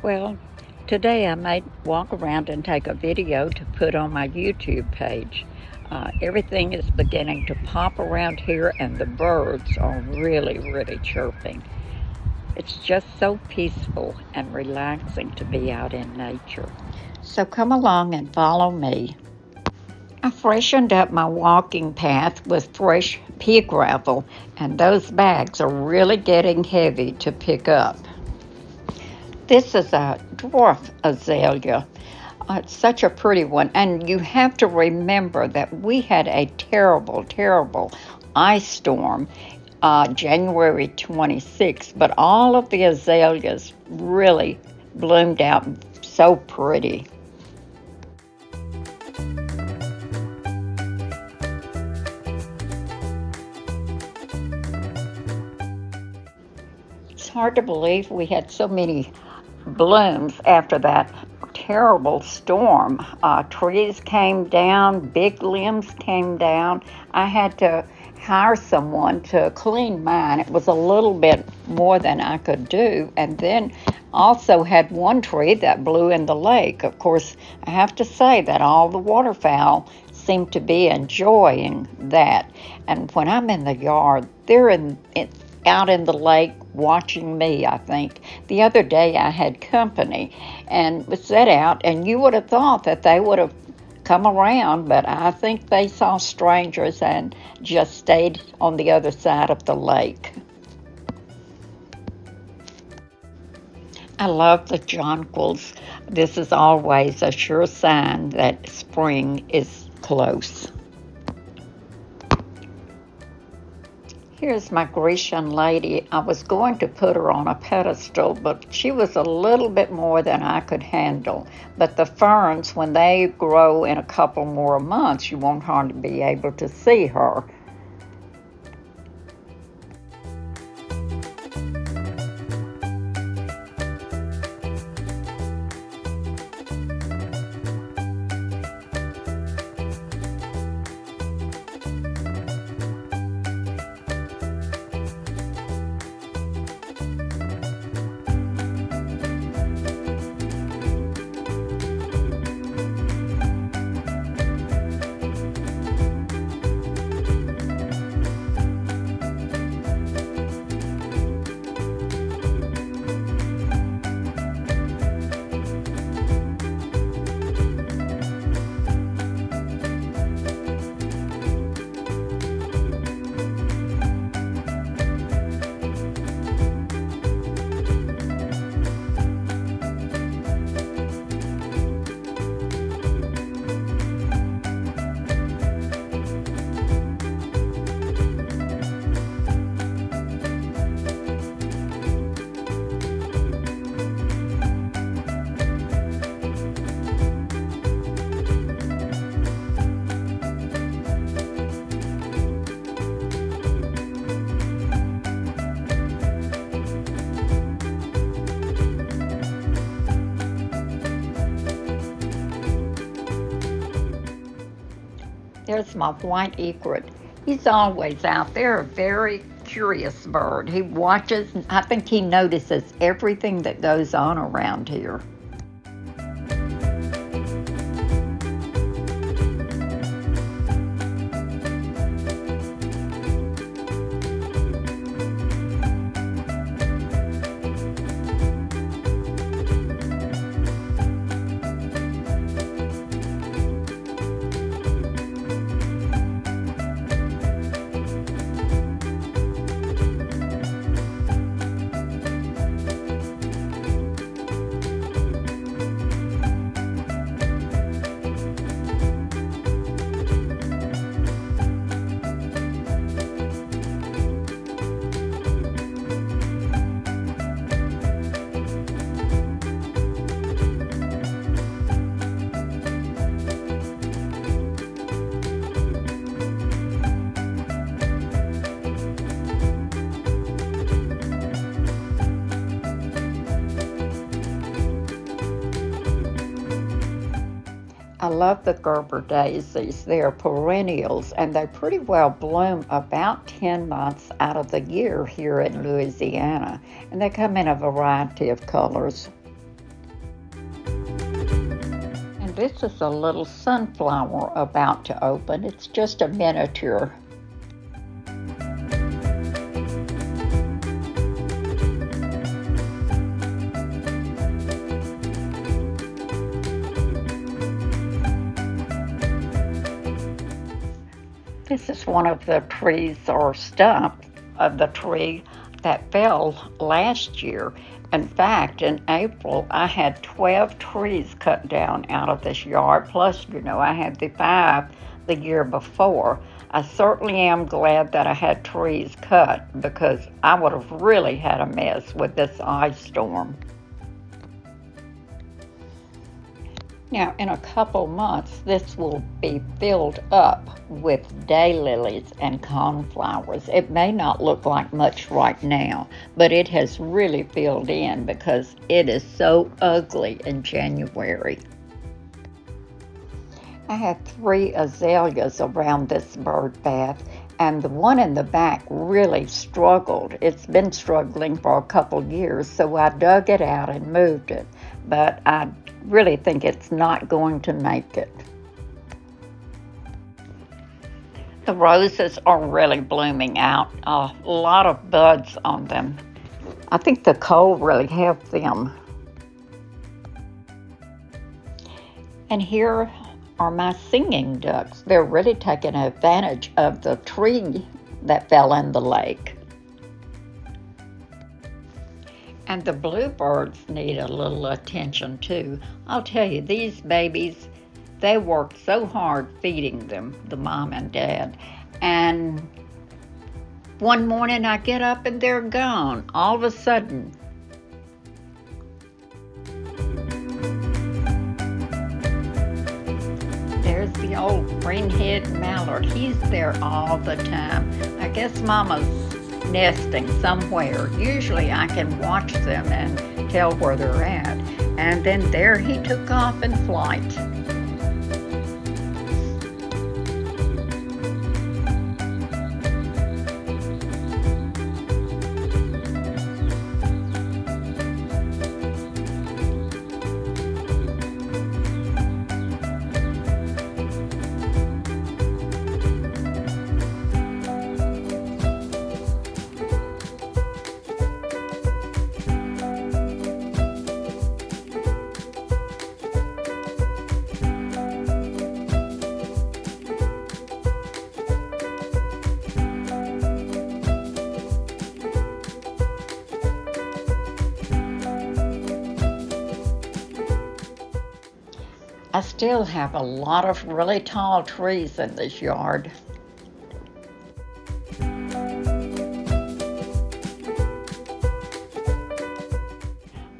Well, today I might walk around and take a video to put on my YouTube page. Everything is beginning to pop around here, and the birds are really chirping. It's just so peaceful and relaxing to be out in nature. So come along and follow me. I freshened up my walking path with fresh pea gravel, and those bags are really getting heavy to pick up. This is a dwarf azalea. It's such a pretty one, and you have to remember that we had a terrible ice storm January 26th, but all of the azaleas really bloomed out so pretty. It's hard to believe we had so many blooms after that terrible storm. Trees came down, big limbs came down. I had to hire someone to clean mine. It was a little bit more than I could do. And then also had one tree that blew in the lake. Of course, I have to say that all the waterfowl seem to be enjoying that. And when I'm in the yard, they're out in the lake watching me, I think. The other day I had company and was set out, and you would have thought that they would have come around, but I think they saw strangers and just stayed on the other side of the lake. I love the jonquils. This is always a sure sign that spring is close. Here's my Grecian lady. I was going to put her on a pedestal, but she was a little bit more than I could handle. But the ferns, when they grow in a couple more months, you won't hardly be able to see her. There's my white egret. He's always out there, a very curious bird. He watches, I think he notices everything that goes on around here. I love the Gerber daisies. They're perennials, and they pretty well bloom about 10 months out of the year here in Louisiana, and they come in a variety of colors. And this is a little sunflower about to open. It's just a miniature. This is one of the trees or stump of the tree that fell last year. In fact, in April, I had 12 trees cut down out of this yard. Plus, I had the 5 the year before. I certainly am glad that I had trees cut because I would have really had a mess with this ice storm. Now, in a couple months, this will be filled up with daylilies and coneflowers. It may not look like much right now, but it has really filled in because it is so ugly in January. I have 3 azaleas around this bird bath, and the one in the back really struggled. It's been struggling for a couple years, so I dug it out and moved it, but I really think it's not going to make it. The roses are really blooming out. A lot of buds on them. I think the cold really helped them. And here are my singing ducks. They're really taking advantage of the tree that fell in the lake. And the bluebirds need a little attention too. I'll tell you, these babies, they work so hard feeding them, the mom and dad. And one morning I get up and they're gone, all of a sudden. There's the old green-head mallard. He's there all the time. I guess Mama's nesting somewhere. Usually I can watch them and tell where they're at. And then there he took off in flight. I still have a lot of really tall trees in this yard.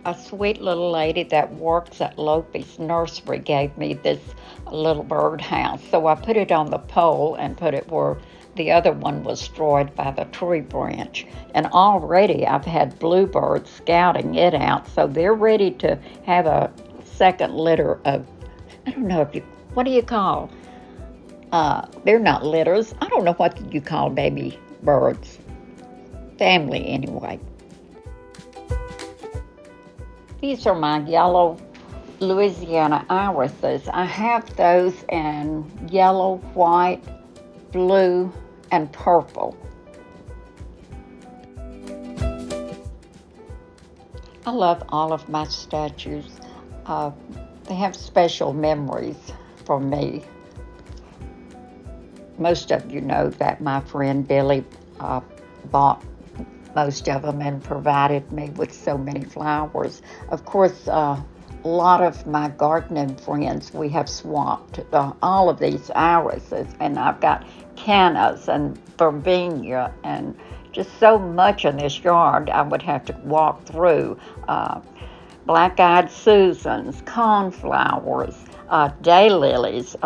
A sweet little lady that works at Lope's nursery gave me this little bird house. So I put it on the pole and put it where the other one was destroyed by the tree branch. And already I've had bluebirds scouting it out. So they're ready to have a second litter of, I don't know what do you call? They're not litters. I don't know what you call baby birds. Family, anyway. These are my yellow Louisiana irises. I have those in yellow, white, blue, and purple. I love all of my statues. They have special memories for me. Most of you know that my friend Billy bought most of them and provided me with so many flowers. Of course, a lot of my gardening friends, we have swapped all of these irises, and I've got cannas and verbena and just so much in this yard I would have to walk through. Black-eyed Susans, coneflowers, daylilies.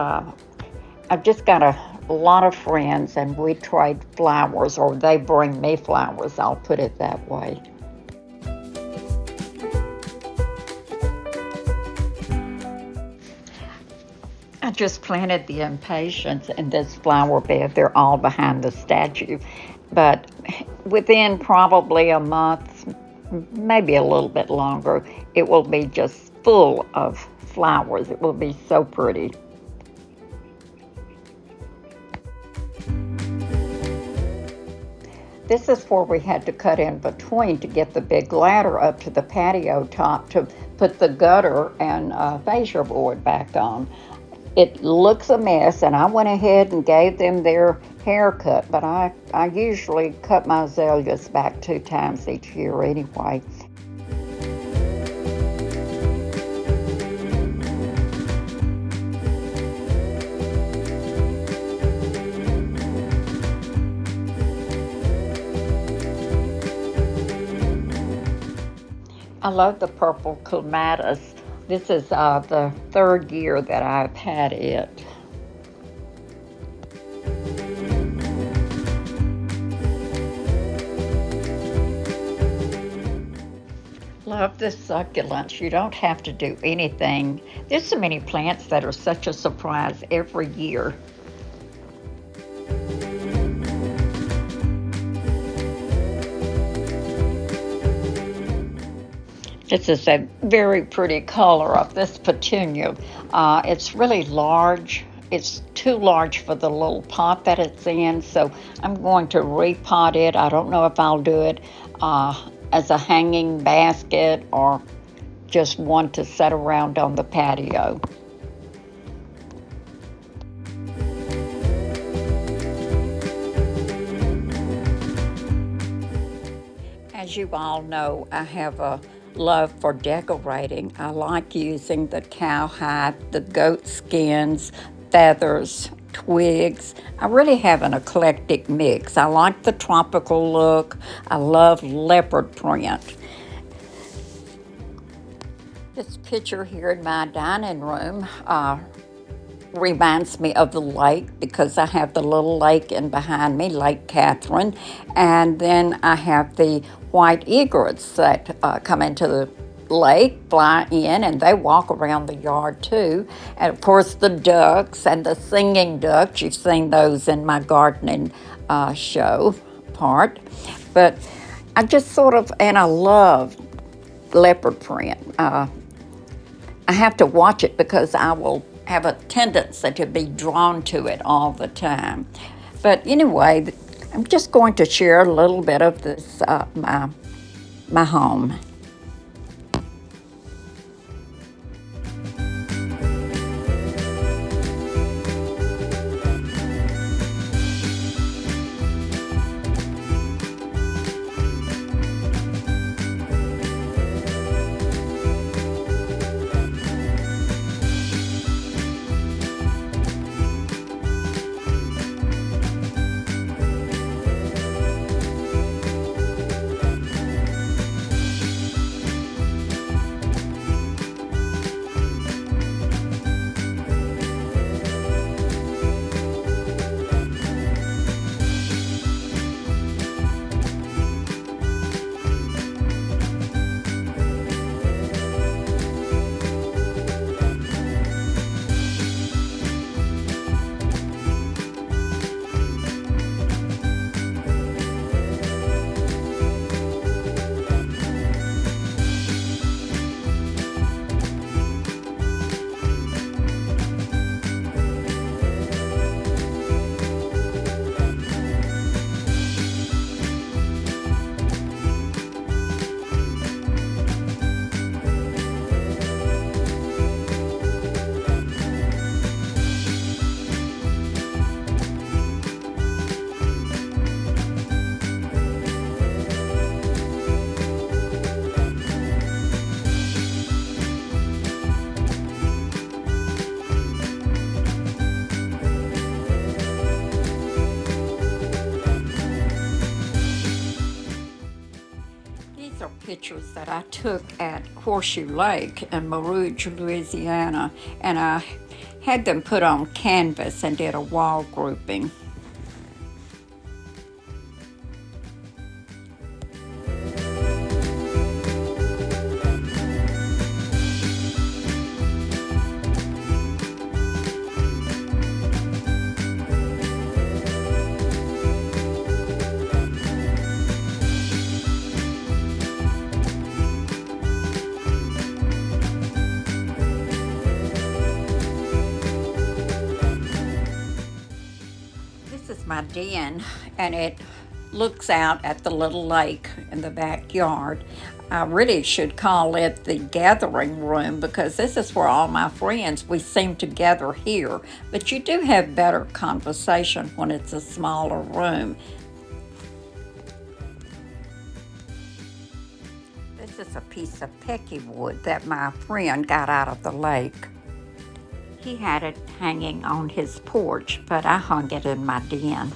I've just got a lot of friends, and we trade flowers, or they bring me flowers, I'll put it that way. I just planted the impatiens in this flower bed. They're all behind the statue. But within probably a month, maybe a little bit longer, it will be just full of flowers. It will be so pretty. This is where we had to cut in between to get the big ladder up to the patio top to put the gutter and fascia board back on. It looks a mess, and I went ahead and gave them their haircut, but I usually cut my azaleas back 2 times each year anyway. I love the purple clematis. This is the 3rd year that I've had it. Love the succulents. You don't have to do anything. There's so many plants that are such a surprise every year. This is a very pretty color of this petunia. It's really large. It's too large for the little pot that it's in, so I'm going to repot it. I don't know if I'll do it as a hanging basket or just one to set around on the patio. As you all know, I have a love for decorating. I like using the cowhide, the goat skins, feathers, twigs. I really have an eclectic mix. I like the tropical look. I love leopard print. This picture here in my dining room reminds me of the lake because I have the little lake in behind me, Lake Catherine, and then I have the white egrets that come into the lake, fly in, and they walk around the yard too. And of course the ducks and the singing ducks, you've seen those in my gardening show part. But I just sort of, and I love leopard print. I have to watch it because I will have a tendency to be drawn to it all the time. But anyway, I'm just going to share a little bit of this, my home. Pictures that I took at Horseshoe Lake in Rouge, Louisiana, and I had them put on canvas and did a wall grouping. my den, and it looks out at the little lake in the backyard. I really should call it the gathering room because this is where all my friends, we seem to gather here. But you do have better conversation when it's a smaller room. This is a piece of pecky wood that my friend got out of the lake. He had it hanging on his porch, but I hung it in my den.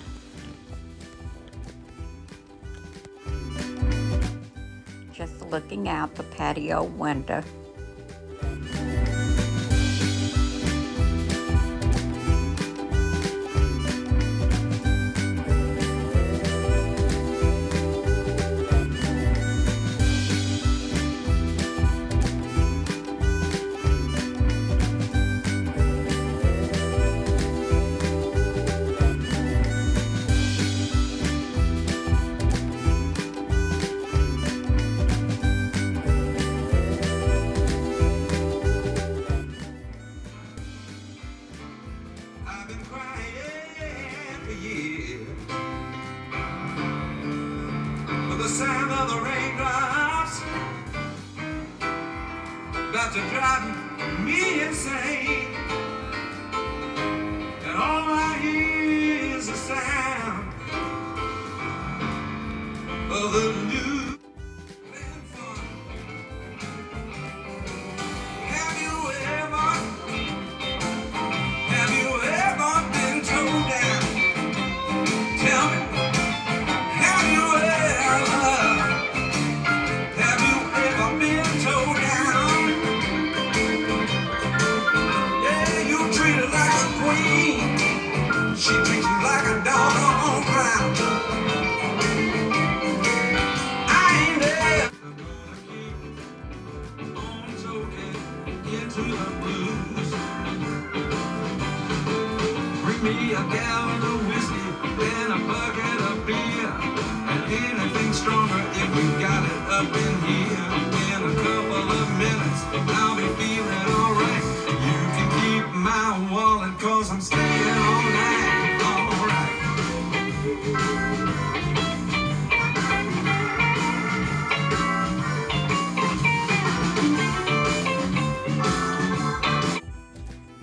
Just looking out the patio window. The sound of the raindrops about to drive me insane, and all I hear is the sound of the new fun. Have you ever been told down? Tell me. She treats you like a dog on ground. I ain't there. I'm gonna keep on soaking into the blues. Bring me a gallon of whiskey and a bucket of beer, and anything stronger if we got it up in here. In a couple of minutes, I'll be feeling alright. You can keep my wallet, 'cause I'm staying all night.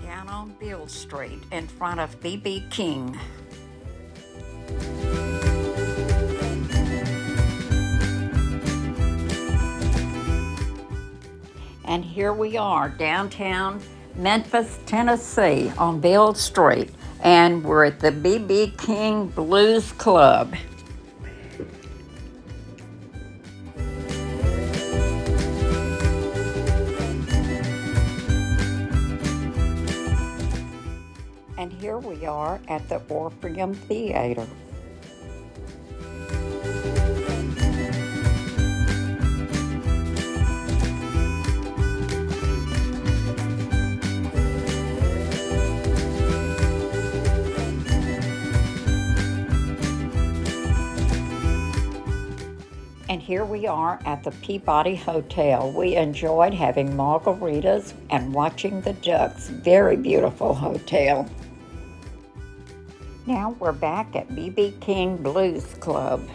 Down on Beale Street in front of B.B. King. And here we are, downtown Memphis, Tennessee, on Beale Street, and we're at the B.B. King Blues Club. And here we are at the Orpheum Theater. And here we are at the Peabody Hotel. We enjoyed having margaritas and watching the ducks. Very beautiful hotel. Now we're back at B.B. King Blues Club.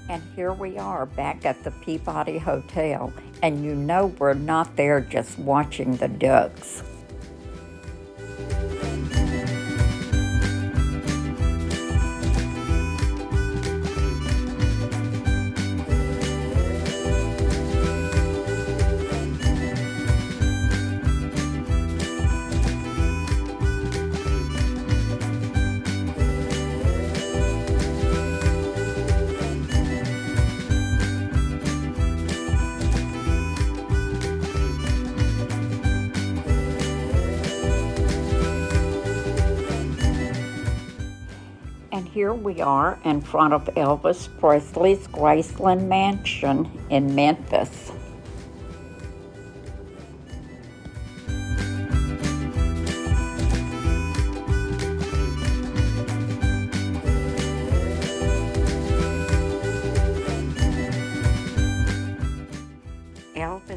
And here we are back at the Peabody Hotel, and you know we're not there just watching the ducks. And here we are in front of Elvis Presley's Graceland Mansion in Memphis.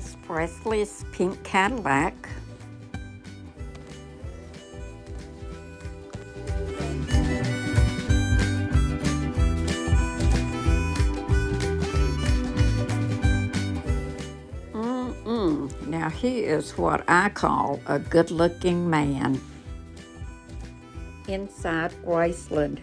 Elvis Presley's Pink Cadillac. Now he is what I call a good-looking man. Inside Graceland.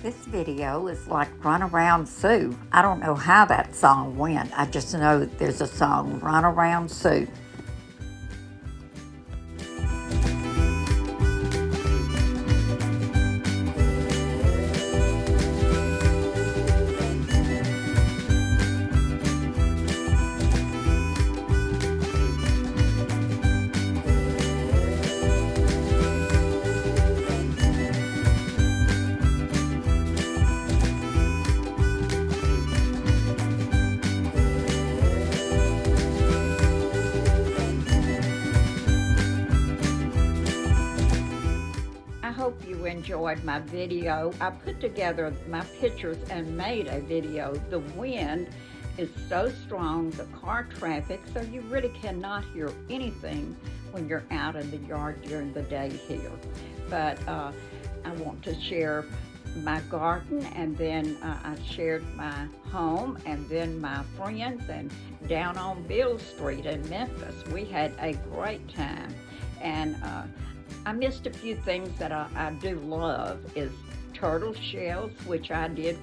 This video is like Run Around Sue. I don't know how that song went. I just know that there's a song, Run Around Sue. I hope you enjoyed my video. I put together my pictures and made a video. The wind is so strong, the car traffic, so you really cannot hear anything when you're out in the yard during the day here. But I want to share my garden, and then I shared my home, and then my friends, and down on Beale Street in Memphis. We had a great time, and I missed a few things that I do love is turtle shells, which I did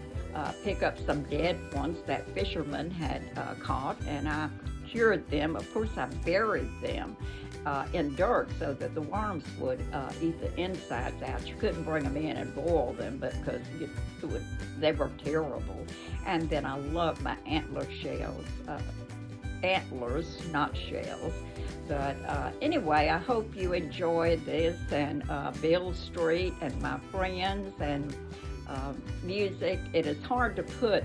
pick up some dead ones that fishermen had caught, and I cured them. Of course, I buried them in dirt so that the worms would eat the insides out. You couldn't bring them in and boil them because they were terrible. And then I love my antler shells. Antlers, not shells. But anyway, I hope you enjoyed this, and Beale Street and my friends and music. It is hard to put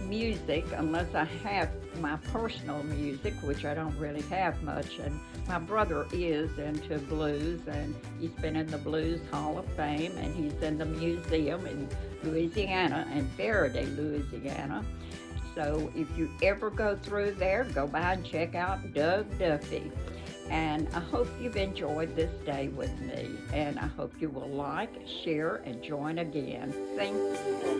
music unless I have my personal music, which I don't really have much, and my brother is into blues, and he's been in the Blues Hall of Fame, and he's in the museum in Louisiana, in Faraday, Louisiana. So if you ever go through there, go by and check out Doug Duffy. And I hope you've enjoyed this day with me, and I hope you will like, share, and join again. Thank you.